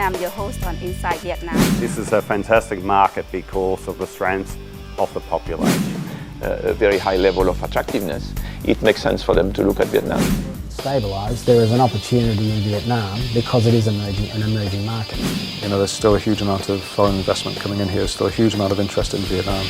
I'm your host on Inside Vietnam. This is a fantastic market because of the strength of the population. A very high level of attractiveness. It makes sense for them to look at Vietnam. Stabilised, there is an opportunity in Vietnam because it is an emerging market. You know, there's still a huge amount of foreign investment coming in here, still a huge amount of interest in Vietnam.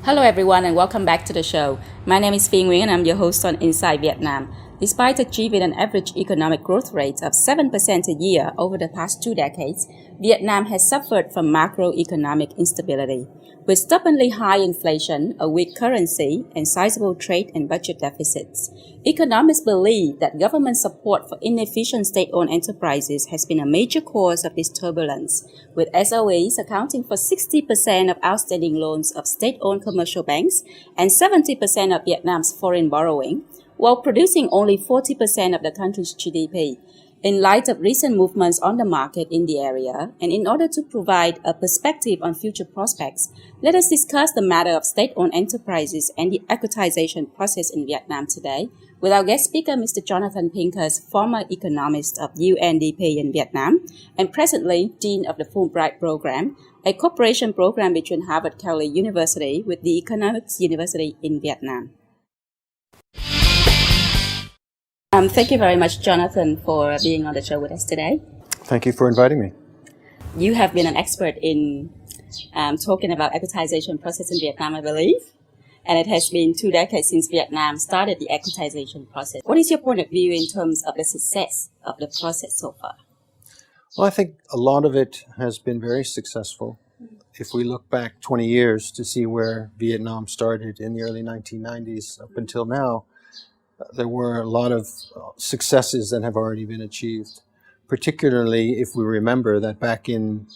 Hello everyone and welcome back to the show. My name is Phi Nguyen and I'm your host on Inside Vietnam. Despite achieving an average economic growth rate of 7% a year over the past 2 decades, Vietnam has suffered from macroeconomic instability. With stubbornly high inflation, a weak currency, and sizable trade and budget deficits, economists believe that government support for inefficient state-owned enterprises has been a major cause of this turbulence, with SOEs accounting for 60% of outstanding loans of state-owned commercial banks and 70% of Vietnam's foreign borrowing, while producing only 40% of the country's GDP. In light of recent movements on the market in the area, and in order to provide a perspective on future prospects, let us discuss the matter of state-owned enterprises and the equitization process in Vietnam today with our guest speaker, Mr. Jonathan Pincus, former economist of UNDP in Vietnam, and presently Dean of the Fulbright Program, a cooperation program between Harvard-Kelley University with the Economics University in Vietnam. Thank you very much, Jonathan, for being on the show with us today. Thank you for inviting me. You have been an expert in talking about equitization process in Vietnam, I believe, and it has been 2 decades since Vietnam started the equitization process. What is your point of view in terms of the success of the process so far? Well, I think a lot of it has been very successful. If we look back 20 years to see where Vietnam started in the early 1990s up until now, there were a lot of successes that have already been achieved, particularly if we remember that back in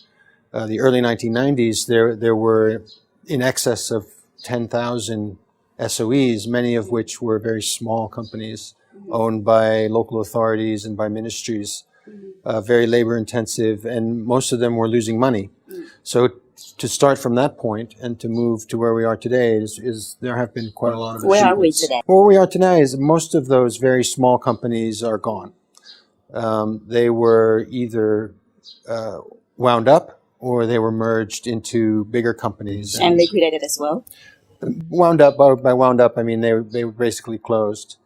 the early 1990s, there were in excess of 10,000 SOEs, many of which were very small companies owned by local authorities and by ministries, very labor intensive, and most of them were losing money. So to start from that point and to move to where we are today is there have been quite a lot of achievements. Where are we today? Where we are today is most of those very small companies are gone. They were either wound up or they were merged into bigger companies. And liquidated as well? Wound up, by wound up, I mean they were basically closed.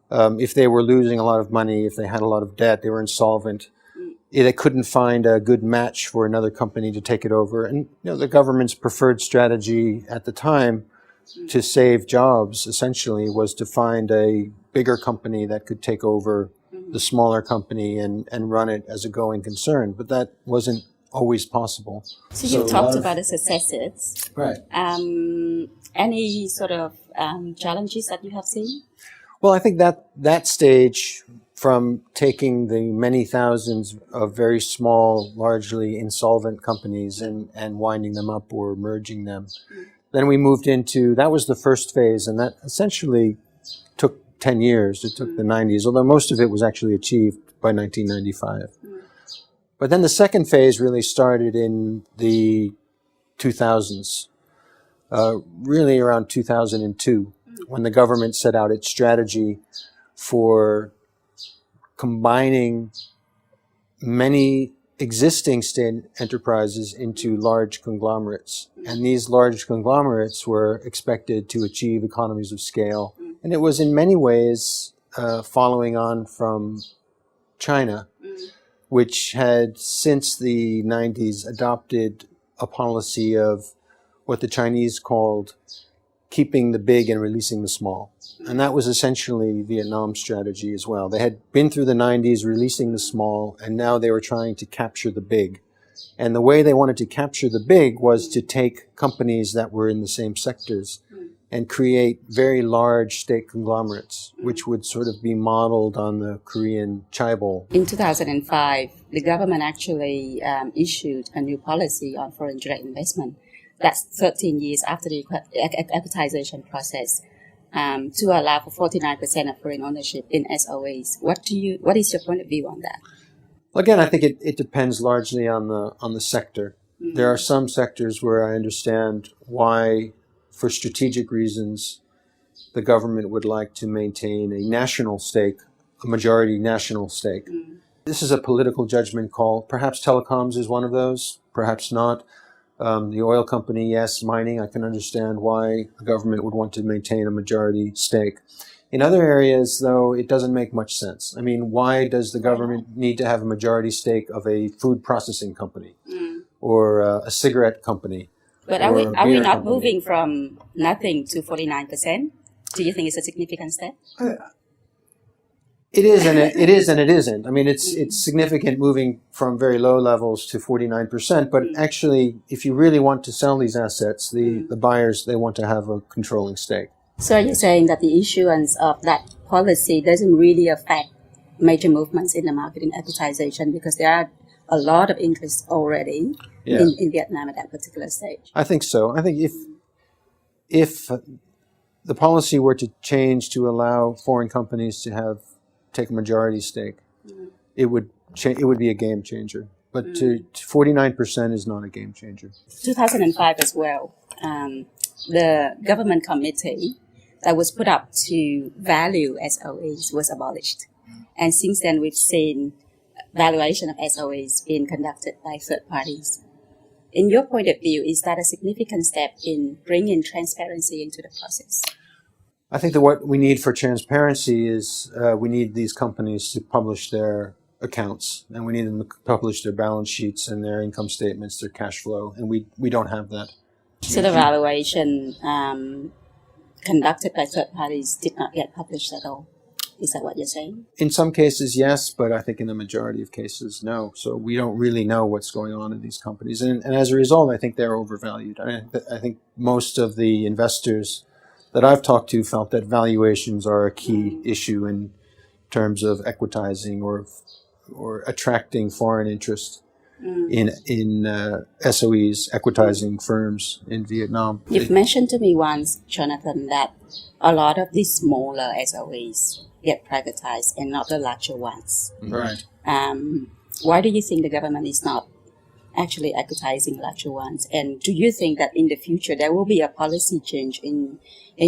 If they were losing a lot of money, if they had a lot of debt, they were insolvent. They couldn't find a good match for another company to take it over. And the government's preferred strategy at the time to save jobs, essentially, was to find a bigger company that could take over the smaller company and run it as a going concern. But that wasn't always possible. So you talked about the successes. Right. Any sort of challenges that you have seen? Well, I think that stage, from taking the many thousands of very small, largely insolvent companies and winding them up or merging them. Then we moved into, that was the first phase, and that essentially took 10 years. It took the 90s, although most of it was actually achieved by 1995. But then the second phase really started in the 2000s, really around 2002, when the government set out its strategy for combining many existing state enterprises into large conglomerates. And these large conglomerates were expected to achieve economies of scale. And it was in many ways following on from China, which had since the 90s adopted a policy of what the Chinese called keeping the big and releasing the small. And that was essentially Vietnam's strategy as well. They had been through the 90s releasing the small, and now they were trying to capture the big. And the way they wanted to capture the big was to take companies that were in the same sectors and create very large state conglomerates, which would sort of be modeled on the Korean chaebol. In 2005, the government actually issued a new policy on foreign direct investment. That's 13 years after the equitization process, to allow for 49% of foreign ownership in SOEs. What is your point of view on that? Again, I think it depends largely on the sector. There are some sectors where I understand why, for strategic reasons, the government would like to maintain a national stake, a majority national stake. This is a political judgment call. Perhaps telecoms is one of those, perhaps not. The oil company, yes. Mining, I can understand why the government would want to maintain a majority stake. In other areas, though, it doesn't make much sense. I mean, why does the government need to have a majority stake of a food processing company or a cigarette company? But or a are we beer not company? moving from nothing to 49%? Do you think it's a significant step? It is and it is and it isn't. I mean, it's significant moving from very low levels to 49%. But actually, if you really want to sell these assets, the buyers, they want to have a controlling stake. So are you saying that the issuance of that policy doesn't really affect major movements in the market in equitization because there are a lot of interest already in Vietnam at that particular stage? I think so. I think if the policy were to change to allow foreign companies to take a majority stake, it would be a game changer. But to 49% is not a game changer. 2005 as well, the government committee that was put up to value SOEs was abolished. And since then, we've seen valuation of SOEs being conducted by third parties. In your point of view, is that a significant step in bringing transparency into the process? I think that what we need for transparency is we need these companies to publish their accounts, and we need them to publish their balance sheets and their income statements, their cash flow, and we don't have that. So the valuation conducted by third parties did not get published at all. Is that what you're saying? In some cases, yes, but I think in the majority of cases, no. So we don't really know what's going on in these companies. And as a result, I think they're overvalued. I think most of the investors that I've talked to felt that valuations are a key issue in terms of equitizing or attracting foreign interest in SOEs, equitizing firms in Vietnam. You've mentioned to me once, Jonathan, that a lot of these smaller SOEs get privatized and not the larger ones. Right. Why do you think the government is not actually equitizing larger ones? And do you think that in the future there will be a policy change in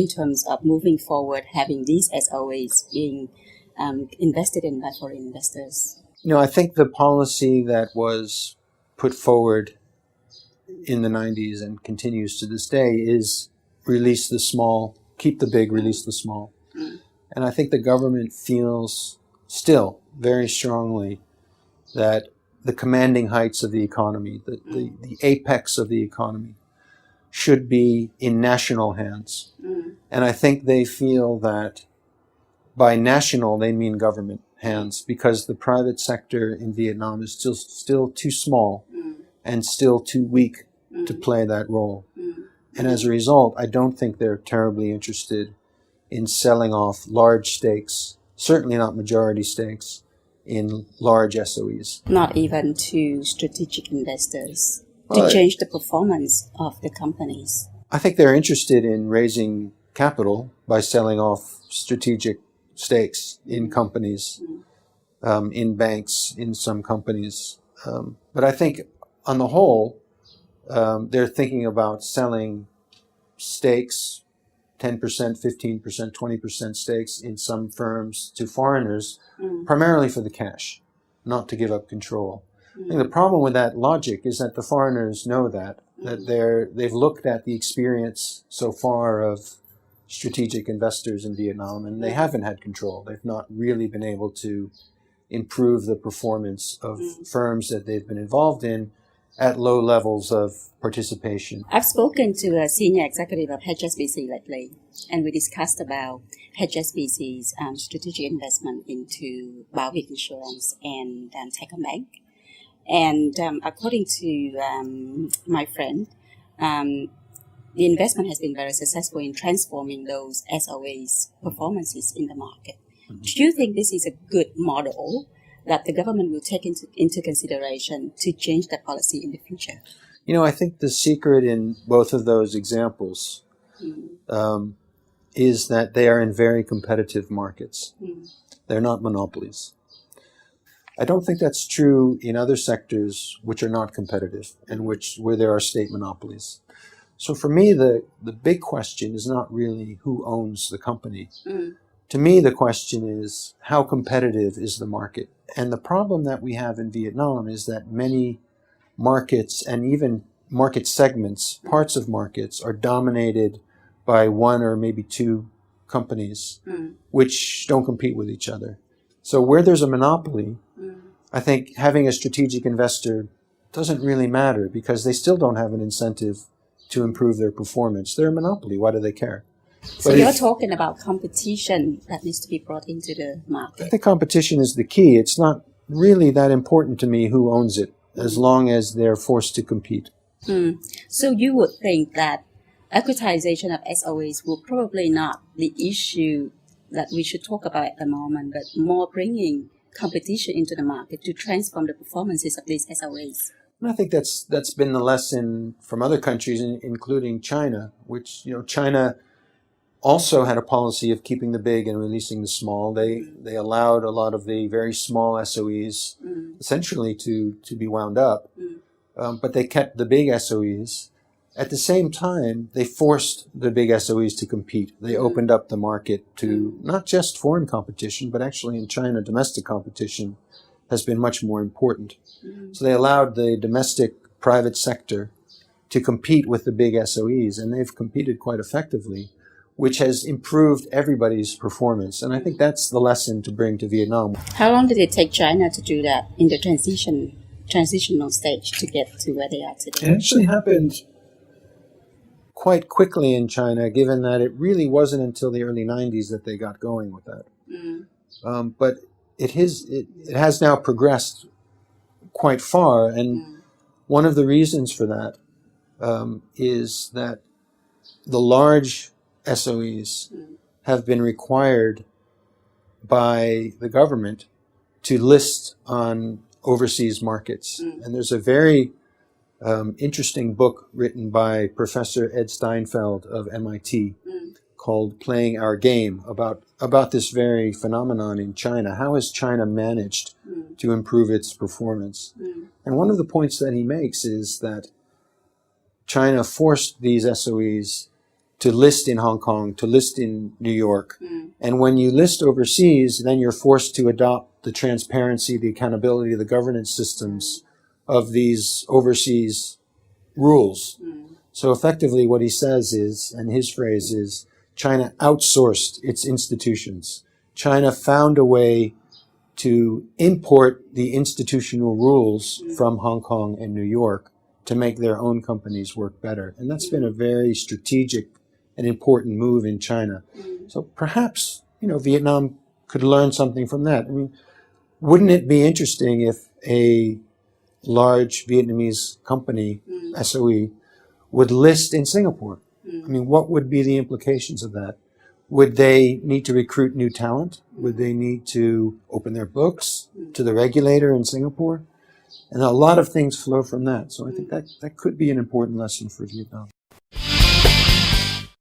terms of moving forward, having these SOEs being invested in by foreign investors? I think the policy that was put forward in the 90s and continues to this day is release the small, keep the big, release the small. And I think the government feels still very strongly that the commanding heights of the economy, the apex of the economy, should be in national hands. And I think they feel that by national, they mean government hands, because the private sector in Vietnam is still too small and still too weak to play that role. And as a result, I don't think they're terribly interested in selling off large stakes, certainly not majority stakes, in large SOEs. Not even to strategic investors to change the performance of the companies. I think they're interested in raising capital by selling off strategic stakes in companies, in banks, in some companies. But I think on the whole, they're thinking about selling stakes, 10%, 15%, 20% stakes in some firms to foreigners, primarily for the cash, not to give up control. I think the problem with that logic is that the foreigners know that they've looked at the experience so far of strategic investors in Vietnam, and they haven't had control. They've not really been able to improve the performance of firms that they've been involved in at low levels of participation. I've spoken to a senior executive of HSBC lately, and we discussed about HSBC's strategic investment into Viet Insurance and Techcombank. And according to my friend, the investment has been very successful in transforming those SOEs' performances in the market. Do you think this is a good model that the government will take into consideration to change that policy in the future? I think the secret in both of those examples is that they are in very competitive markets. They're not monopolies. I don't think that's true in other sectors which are not competitive and where there are state monopolies. So for me, the big question is not really who owns the company. To me, the question is how competitive is the market? And the problem that we have in Vietnam is that many markets and even market segments, parts of markets, are dominated by one or maybe two companies which don't compete with each other. So where there's a monopoly, I think having a strategic investor doesn't really matter because they still don't have an incentive to improve their performance. They're a monopoly. Why do they care? So you're talking about competition that needs to be brought into the market. I think competition is the key. It's not really that important to me who owns it, as long as they're forced to compete. So you would think that equitization of SOEs will probably not the issue that we should talk about at the moment, but more bringing competition into the market to transform the performances of these SOEs. And I think that's been the lesson from other countries, including China, which, China also had a policy of keeping the big and releasing the small. They allowed a lot of the very small SOEs essentially to be wound up, but they kept the big SOEs. At the same time, they forced the big SOEs to compete. They opened up the market to not just foreign competition, but actually in China, domestic competition has been much more important. So they allowed the domestic private sector to compete with the big SOEs, and they've competed quite effectively, which has improved everybody's performance. And I think that's the lesson to bring to Vietnam. How long did it take China to do that in the transitional stage to get to where they are today? It actually happened quite quickly in China, given that it really wasn't until the early 90s that they got going with that. But it has now progressed quite far, and one of the reasons for that is that the large SOEs have been required by the government to list on overseas markets. And there's a very interesting book written by Professor Ed Steinfeld of MIT called Playing Our Game about this very phenomenon in China. How has China managed to improve its performance? And one of the points that he makes is that China forced these SOEs to list in Hong Kong, to list in New York. And when you list overseas, then you're forced to adopt the transparency, the accountability, the governance systems of these overseas rules. So effectively what he says is, and his phrase is, China outsourced its institutions. China found a way to import the institutional rules from Hong Kong and New York to make their own companies work better. And that's been a very strategic and important move in China. So perhaps, Vietnam could learn something from that. I mean, wouldn't it be interesting if a large Vietnamese company, SOE, would list in Singapore? I mean, what would be the implications of that? Would they need to recruit new talent? Would they need to open their books to the regulator in Singapore? And a lot of things flow from that. So I think that could be an important lesson for Vietnam.